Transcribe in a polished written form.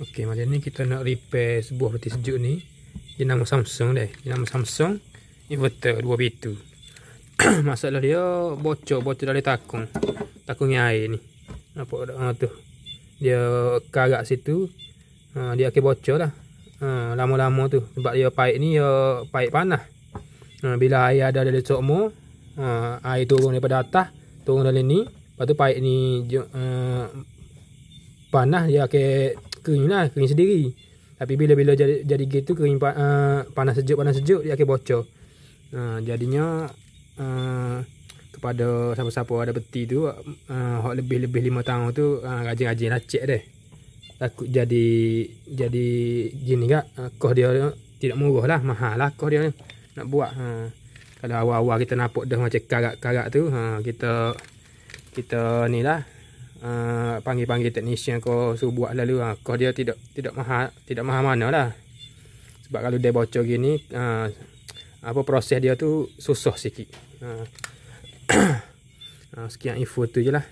Okey, macam ni kita nak repair sebuah peti sejuk ni. Dia nama Samsung deh. Dia nama Samsung inverter 2 pintu. Masalah dia bocor dari takung. Takung air ni. Nampak tak? Tu. Dia karak situ. Dia akan bocor lah. Lama-lama tu. Sebab dia paip ni dia paip panas. Bila air ada dari sokmo, air turun daripada atas, turun dari ni. Lepas tu paip ni panas, dia akan kering lah, kering sendiri. Tapi bila jadi gitu, kering panas sejuk dia akan bocor. Jadinya kepada siapa-siapa ada peti tu, lebih 5 tahun tu, rajin-rajin lah cek deh. Takut jadi gini kak, kos dia tidak murah lah, mahal lah kos dia nak buat. Kalau awal-awal kita nampak dah macam karak-karak tu, kita ni lah, panggil teknisian kau suruh buat lalu. Kos dia tidak mahal mana lah. Sebab kalau dia bocor gini, proses dia tu susah sikit. Sekian info tu je lah.